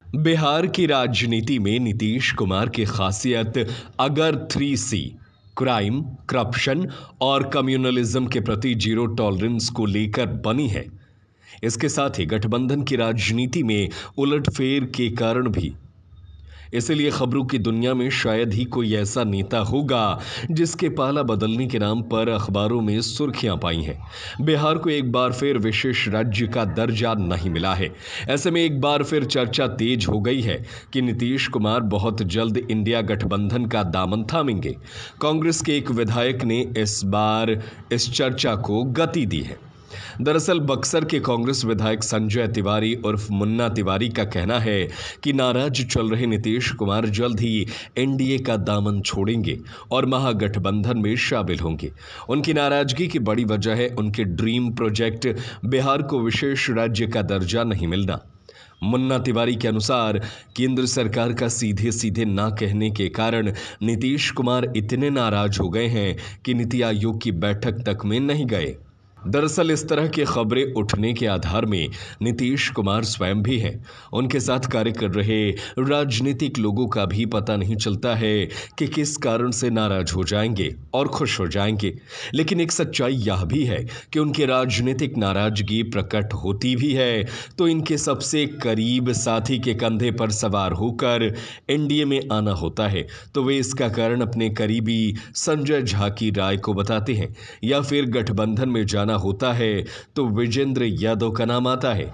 बिहार की राजनीति में नीतीश कुमार की खासियत अगर 3C क्राइम, करप्शन और कम्युनलिज्म के प्रति जीरो टॉलरेंस को लेकर बनी है। इसके साथ ही गठबंधन की राजनीति में उलटफेर के कारण भी। इसलिए खबरों की दुनिया में शायद ही कोई ऐसा नेता होगा जिसके पाला बदलने के नाम पर अखबारों में सुर्खियां पाई हैं। बिहार को एक बार फिर विशेष राज्य का दर्जा नहीं मिला है। ऐसे में एक बार फिर चर्चा तेज हो गई है कि नीतीश कुमार बहुत जल्द इंडिया गठबंधन का दामन थामेंगे। कांग्रेस के एक विधायक ने इस बार इस चर्चा को गति दी है। दरअसल बक्सर के कांग्रेस विधायक संजय तिवारी उर्फ मुन्ना तिवारी का कहना है कि नाराज चल रहे नीतीश कुमार जल्द ही एनडीए का दामन छोड़ेंगे और महागठबंधन में शामिल होंगे। उनकी नाराजगी की बड़ी वजह है उनके ड्रीम प्रोजेक्ट बिहार को विशेष राज्य का दर्जा नहीं मिलना। मुन्ना तिवारी के अनुसार केंद्र सरकार का सीधे सीधे ना कहने के कारण नीतीश कुमार इतने नाराज हो गए हैं कि नीति आयोग की बैठक तक में नहीं गए। दरअसल इस तरह की खबरें उठने के आधार में नीतीश कुमार स्वयं भी हैं। उनके साथ कार्य कर रहे राजनीतिक लोगों का भी पता नहीं चलता है कि किस कारण से नाराज हो जाएंगे और खुश हो जाएंगे। लेकिन एक सच्चाई यह भी है कि उनकी राजनीतिक नाराजगी प्रकट होती भी है तो इनके सबसे करीब साथी के कंधे पर सवार होकर एनडीए में आना होता है, तो वे इसका कारण अपने करीबी संजय झा की राय को बताते हैं, या फिर गठबंधन में जाना होता है तो विजेंद्र यादव का नाम आता है।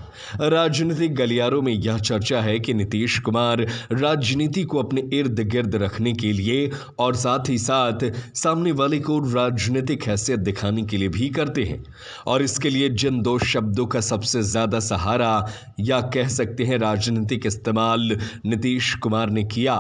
राजनीतिक गलियारों में यह चर्चा है कि नीतीश कुमार राजनीति को अपने इर्द गिर्द रखने के लिए और साथ ही साथ सामने वाले को राजनीतिक हैसियत दिखाने के लिए भी करते हैं। और इसके लिए जिन दो शब्दों का सबसे ज्यादा सहारा या कह सकते हैं राजनीतिक इस्तेमाल नीतीश कुमार ने किया,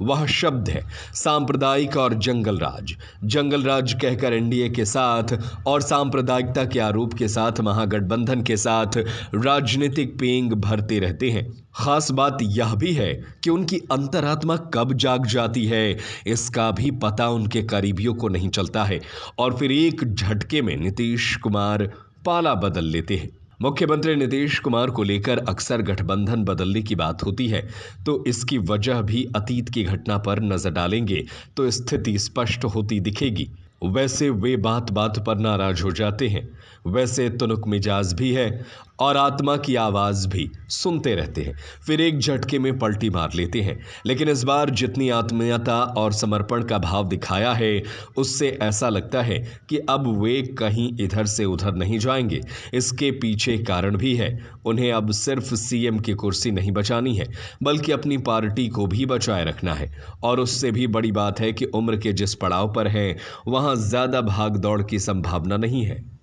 वह शब्द है सांप्रदायिक और जंगल राज। जंगल राज कहकर एनडीए के साथ और सांप्रदायिकता के आरोप के साथ महागठबंधन के साथ राजनीतिक पेंग भरते रहते हैं। खास बात यह भी है कि उनकी अंतरात्मा कब जाग जाती है इसका भी पता उनके करीबियों को नहीं चलता है और फिर एक झटके में नीतीश कुमार पाला बदल लेते हैं। मुख्यमंत्री नीतीश कुमार को लेकर अक्सर गठबंधन बदलने की बात होती है, तो इसकी वजह भी अतीत की घटना पर नजर डालेंगे तो स्थिति स्पष्ट होती दिखेगी। वैसे वे बात बात पर नाराज हो जाते हैं, वैसे तुनुक मिजाज भी है और आत्मा की आवाज भी सुनते रहते हैं, फिर एक झटके में पलटी मार लेते हैं। लेकिन इस बार जितनी आत्मीयता और समर्पण का भाव दिखाया है उससे ऐसा लगता है कि अब वे कहीं इधर से उधर नहीं जाएंगे। इसके पीछे कारण भी है, उन्हें अब सिर्फ सीएम की कुर्सी नहीं बचानी है बल्कि अपनी पार्टी को भी बचाए रखना है। और उससे भी बड़ी बात है कि उम्र के जिस पड़ाव पर हैं वहां ज्यादा भाग दौड़ की संभावना नहीं है।